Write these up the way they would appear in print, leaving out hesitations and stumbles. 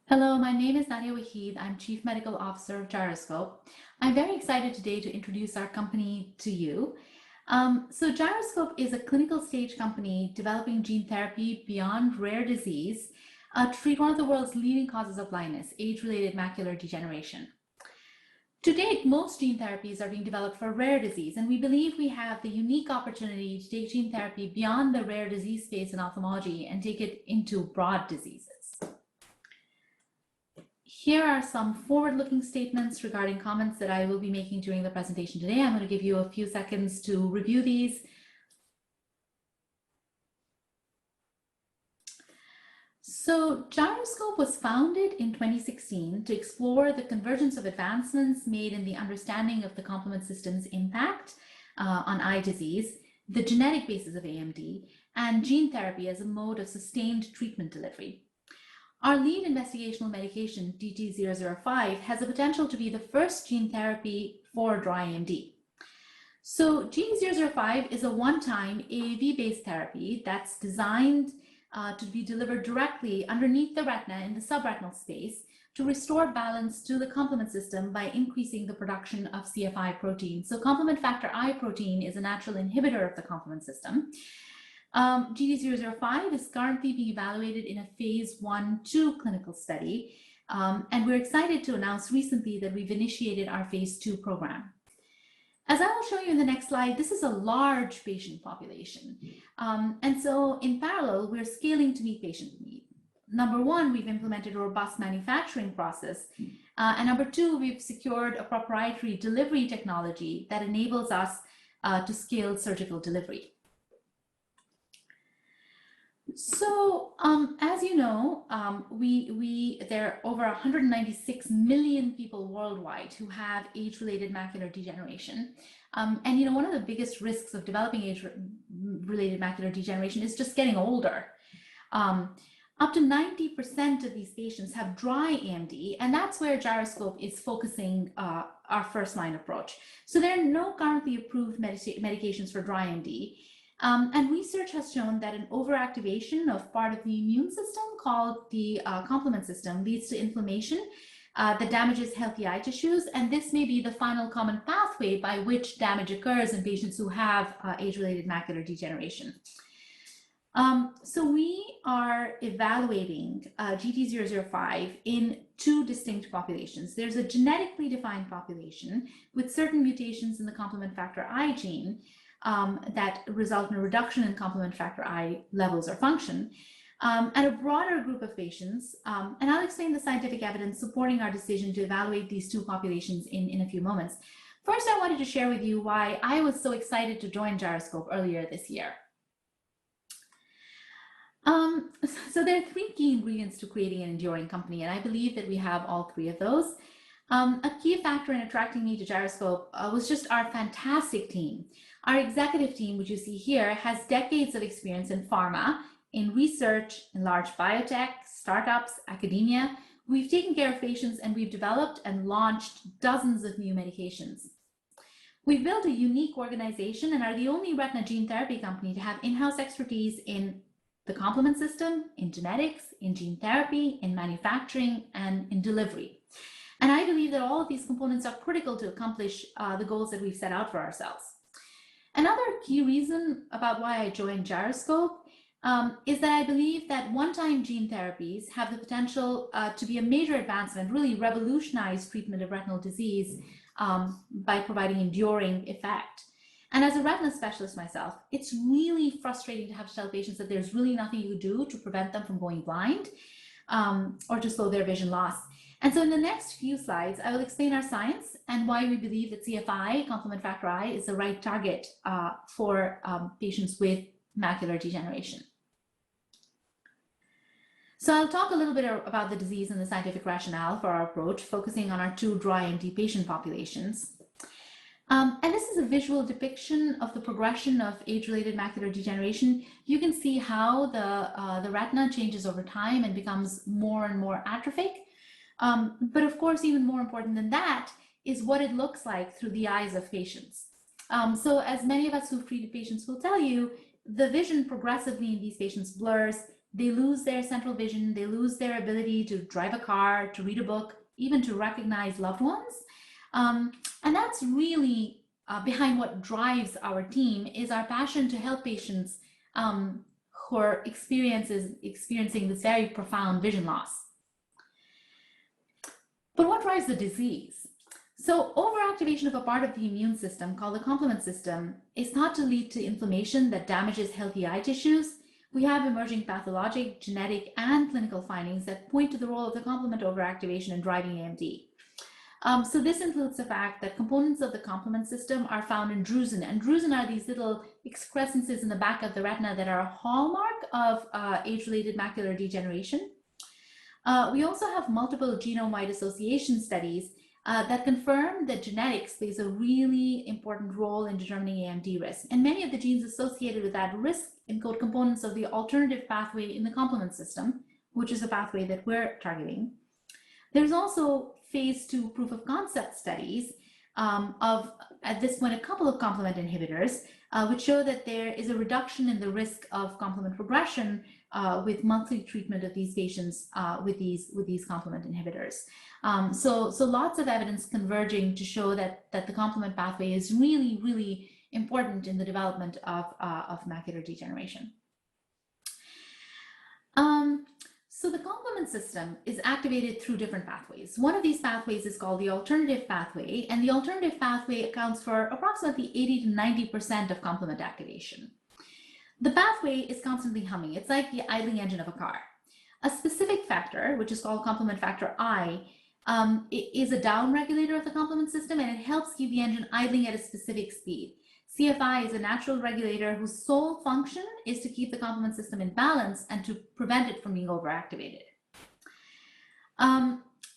Hello, my name is Nadia Waheed. I'm Chief Medical Officer of Gyroscope. I'm very excited today to introduce our company to you. Gyroscope is a clinical stage company developing gene therapy beyond rare disease to treat one of the world's leading causes of blindness, age-related macular degeneration. To date, most gene therapies are being developed for rare disease, and we believe we have the unique opportunity to take gene therapy beyond the rare disease space in ophthalmology and take it into broad diseases. Here are some forward-looking statements regarding comments that I will be making during the presentation today. I'm going to give you a few seconds to review these. So Gyroscope was founded in 2016 to explore the convergence of advancements made in the understanding of the complement system's impact on eye disease, the genetic basis of AMD, and gene therapy as a mode of sustained treatment delivery. Our lead investigational medication, GT005, has the potential to be the first gene therapy for dry AMD. So GT005 is a one-time AAV-based therapy that's designed to be delivered directly underneath the retina in the subretinal space to restore balance to the complement system by increasing the production of CFI protein. So complement factor I protein is a natural inhibitor of the complement system. GT005 is currently being evaluated in a phase 1/2 clinical study, and we're excited to announce recently that we've initiated our phase 2 program. As I will show you in the next slide, this is a large patient population. And so in parallel, we're scaling to meet patient need. Number one, we've implemented a robust manufacturing process. And number two, we've secured a proprietary delivery technology that enables us to scale surgical delivery. So as you know, there are over 196 million people worldwide who have age-related macular degeneration. And one of the biggest risks of developing age-related macular degeneration is just getting older. Up to 90% of these patients have dry AMD, and that's where Gyroscope is focusing our first-line approach. So there are no currently approved medications for dry AMD. And research has shown that an overactivation of part of the immune system called the complement system leads to inflammation that damages healthy eye tissues. And this may be the final common pathway by which damage occurs in patients who have age-related macular degeneration. So we are evaluating GT005 in two distinct populations. There's a genetically defined population with certain mutations in the complement factor I gene that result in a reduction in complement factor I levels or function, and a broader group of patients. And I'll explain the scientific evidence supporting our decision to evaluate these two populations in a few moments. First, I wanted to share with you why I was so excited to join Gyroscope earlier this year. So there are three key ingredients to creating an enduring company, and I believe that we have all three of those. A key factor in attracting me to Gyroscope was just our fantastic team. Our executive team, which you see here, has decades of experience in pharma, in research, in large biotech, startups, academia. We've taken care of patients, and we've developed and launched dozens of new medications. We've built a unique organization and are the only retina gene therapy company to have in-house expertise in the complement system, in genetics, in gene therapy, in manufacturing, and in delivery. And I believe that all of these components are critical to accomplish the goals that we've set out for ourselves. Another key reason about why I joined Gyroscope is that I believe that one-time gene therapies have the potential to be a major advancement, really revolutionize treatment of retinal disease by providing enduring effect. And as a retina specialist myself, it's really frustrating to have to tell patients that there's really nothing you can do to prevent them from going blind or to slow their vision loss. And so in the next few slides, I will explain our science and why we believe that CFI, complement factor I, is the right target for patients with macular degeneration. So I'll talk a little bit about the disease and the scientific rationale for our approach, focusing on our two dry AMD patient populations. And this is a visual depiction of the progression of age-related macular degeneration. You can see how the retina changes over time and becomes more and more atrophic. But of course, even more important than that is what it looks like through the eyes of patients. So as many of us who've treated patients will tell you, the vision progressively in these patients blurs, they lose their central vision, they lose their ability to drive a car, to read a book, even to recognize loved ones. And that's really behind what drives our team, is our passion to help patients who are experiencing this very profound vision loss. But what drives the disease? So overactivation of a part of the immune system called the complement system is thought to lead to inflammation that damages healthy eye tissues. We have emerging pathologic, genetic, and clinical findings that point to the role of the complement overactivation in driving AMD. So this includes the fact that components of the complement system are found in drusen, and drusen are these little excrescences in the back of the retina that are a hallmark of age-related macular degeneration. We also have multiple genome-wide association studies that confirm that genetics plays a really important role in determining AMD risk. And many of the genes associated with that risk encode components of the alternative pathway in the complement system, which is a pathway that we're targeting. There's also phase 2 proof of concept studies of, at this point, a couple of complement inhibitors, which show that there is a reduction in the risk of complement progression with monthly treatment of these patients with these complement inhibitors. So lots of evidence converging to show that the complement pathway is really, really important in the development of macular degeneration. So the complement system is activated through different pathways. One of these pathways is called the alternative pathway, and the alternative pathway accounts for approximately 80 to 90% of complement activation. The pathway is constantly humming. It's like the idling engine of a car. A specific factor, which is called complement factor I, is a downregulator of the complement system, and it helps keep the engine idling at a specific speed. CFI is a natural regulator whose sole function is to keep the complement system in balance and to prevent it from being overactivated.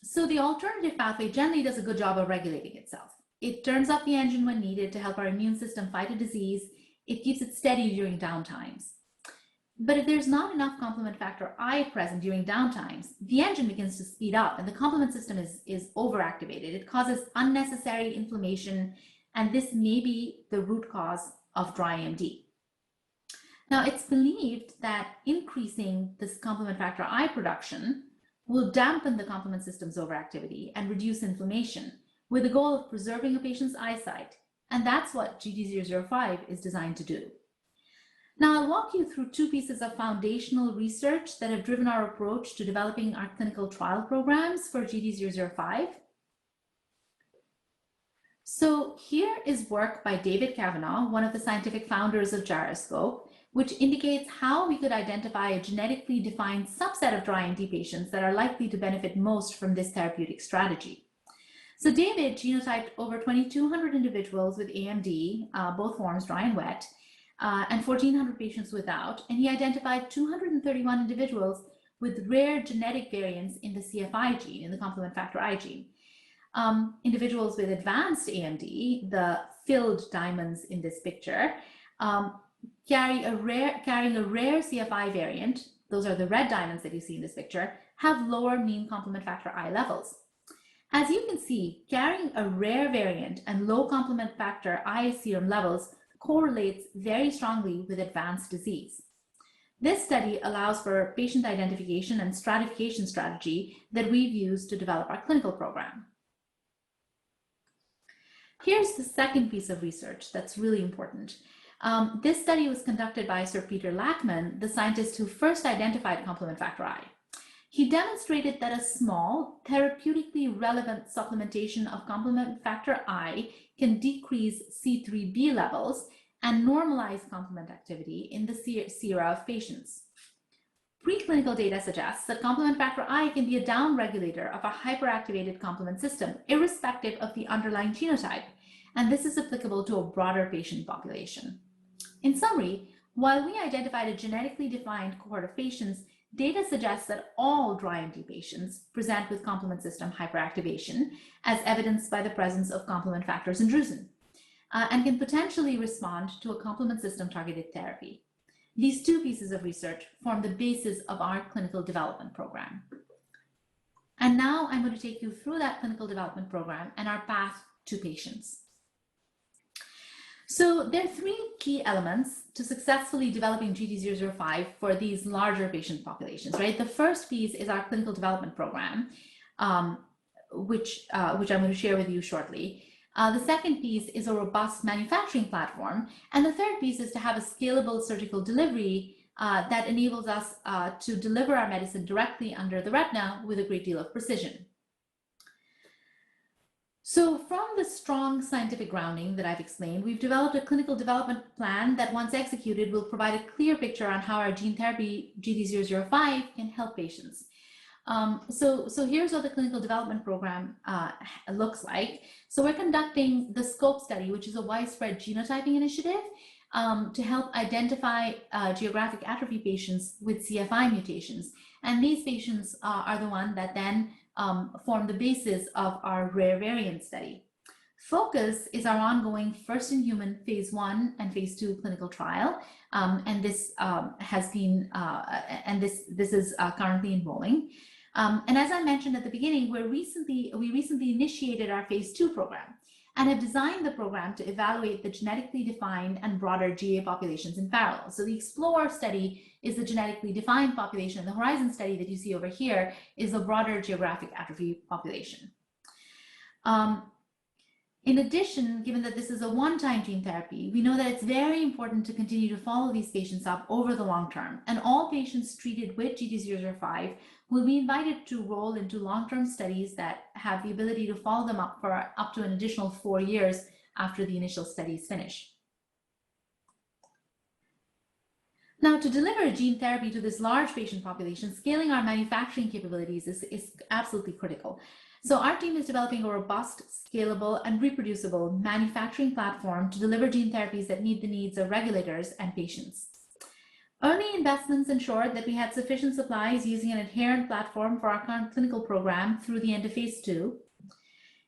So the alternative pathway generally does a good job of regulating itself. It turns up the engine when needed to help our immune system fight a disease. It keeps it steady during downtimes. But if there's not enough complement factor I present during downtimes, the engine begins to speed up and the complement system is overactivated. It causes unnecessary inflammation, and this may be the root cause of dry AMD. Now, it's believed that increasing this complement factor I production will dampen the complement system's overactivity and reduce inflammation, with the goal of preserving a patient's eyesight. And that's what GD005 is designed to do. Now, I'll walk you through two pieces of foundational research that have driven our approach to developing our clinical trial programs for GD005. So here is work by David Cavanaugh, one of the scientific founders of Gyroscope, which indicates how we could identify a genetically defined subset of dry AMD patients that are likely to benefit most from this therapeutic strategy. So David genotyped over 2,200 individuals with AMD, both forms, dry and wet, and 1,400 patients without, and he identified 231 individuals with rare genetic variants in the CFI gene, in the complement factor I gene. Individuals with advanced AMD, the filled diamonds in this picture, carrying a rare CFI variant, those are the red diamonds that you see in this picture, have lower mean complement factor I levels. As you can see, carrying a rare variant and low complement factor I serum levels correlates very strongly with advanced disease. This study allows for patient identification and stratification strategy that we've used to develop our clinical program. Here's the second piece of research that's really important. This study was conducted by Sir Peter Lackman, the scientist who first identified complement factor I. He demonstrated that a small, therapeutically relevant supplementation of complement factor I can decrease C3b levels and normalize complement activity in the sera of patients. Preclinical data suggests that complement factor I can be a downregulator of a hyperactivated complement system, irrespective of the underlying genotype, and this is applicable to a broader patient population. In summary, while we identified a genetically defined cohort of patients, data suggests that all dry AMD patients present with complement system hyperactivation, as evidenced by the presence of complement factors in drusen, and can potentially respond to a complement system targeted therapy. These two pieces of research form the basis of our clinical development program. And now I'm going to take you through that clinical development program and our path to patients. So there are three key elements to successfully developing GT005 for these larger patient populations, right? The first piece is our clinical development program, which I'm going to share with you shortly. The second piece is a robust manufacturing platform. And the third piece is to have a scalable surgical delivery that enables us to deliver our medicine directly under the retina with a great deal of precision. So from the strong scientific grounding that I've explained, we've developed a clinical development plan that, once executed, will provide a clear picture on how our gene therapy GT005 can help patients. So here's what the clinical development program looks like. So we're conducting the SCOPE study, which is a widespread genotyping initiative to help identify geographic atrophy patients with CFI mutations. And these patients are the ones that then form the basis of our rare variant study. FOCUS is our ongoing first-in-human phase 1 and phase 2 clinical trial, and this has been this is currently enrolling. And as I mentioned at the beginning, we recently initiated our phase 2 program and have designed the program to evaluate the genetically defined and broader GA populations in parallel. So the EXPLORE study is the genetically defined population. The HORIZON study that you see over here is the broader geographic atrophy population. In addition, given that this is a one-time gene therapy, we know that it's very important to continue to follow these patients up over the long term. And all patients treated with GT005 will be invited to roll into long-term studies that have the ability to follow them up for up to an additional 4 years after the initial studies finish. Now, to deliver gene therapy to this large patient population, scaling our manufacturing capabilities is absolutely critical. So our team is developing a robust, scalable, and reproducible manufacturing platform to deliver gene therapies that meet the needs of regulators and patients. Early investments ensured that we had sufficient supplies using an adherent platform for our current clinical program through the end of phase 2.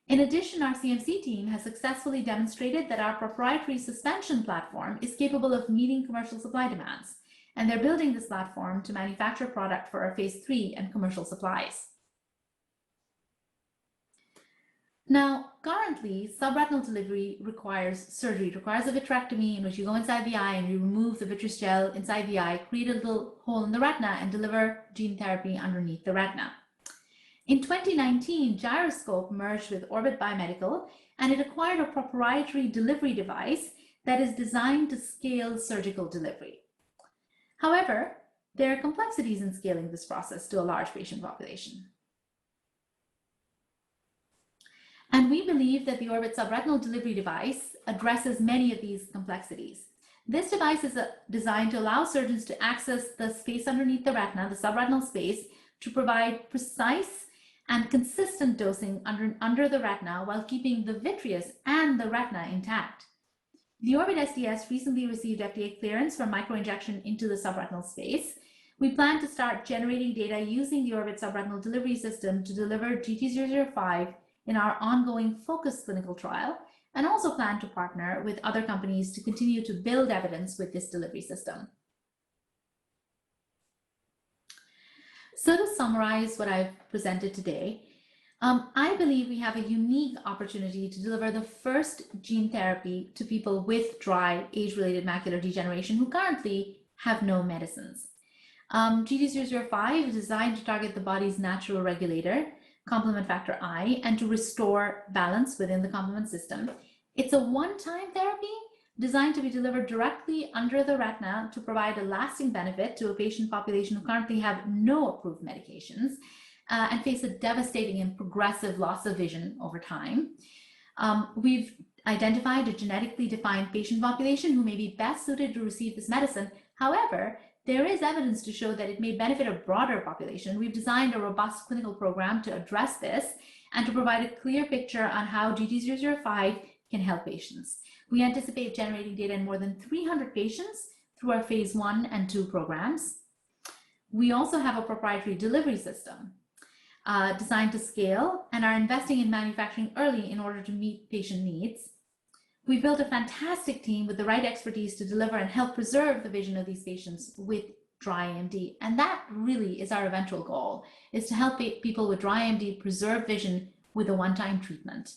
In addition, our CMC team has successfully demonstrated that our proprietary suspension platform is capable of meeting commercial supply demands, and they're building this platform to manufacture product for our phase 3 and commercial supplies. Now, currently, subretinal delivery requires surgery. It requires a vitrectomy in which you go inside the eye and you remove the vitreous gel inside the eye, create a little hole in the retina, and deliver gene therapy underneath the retina. In 2019, Gyroscope merged with Orbit Biomedical, and it acquired a proprietary delivery device that is designed to scale surgical delivery. However, there are complexities in scaling this process to a large patient population. And we believe that the Orbit subretinal delivery device addresses many of these complexities. This device is designed to allow surgeons to access the space underneath the retina, the subretinal space, to provide precise and consistent dosing under the retina while keeping the vitreous and the retina intact. The Orbit SDS recently received FDA clearance for microinjection into the subretinal space. We plan to start generating data using the Orbit subretinal delivery system to deliver GT005 in our ongoing FOCUS clinical trial, and also plan to partner with other companies to continue to build evidence with this delivery system. So to summarize what I've presented today, I believe we have a unique opportunity to deliver the first gene therapy to people with dry age-related macular degeneration who currently have no medicines. GT005 is designed to target the body's natural regulator, complement factor I, and to restore balance within the complement system. It's a one-time therapy designed to be delivered directly under the retina to provide a lasting benefit to a patient population who currently have no approved medications and face a devastating and progressive loss of vision over time. We've identified a genetically defined patient population who may be best suited to receive this medicine. However, there is evidence to show that it may benefit a broader population. We've designed a robust clinical program to address this and to provide a clear picture on how GT005 can help patients. We anticipate generating data in more than 300 patients through our phase 1 and 2 programs. We also have a proprietary delivery system designed to scale and are investing in manufacturing early in order to meet patient needs. We built a fantastic team with the right expertise to deliver and help preserve the vision of these patients with dry AMD. And that really is our eventual goal, is to help people with dry AMD preserve vision with a one-time treatment.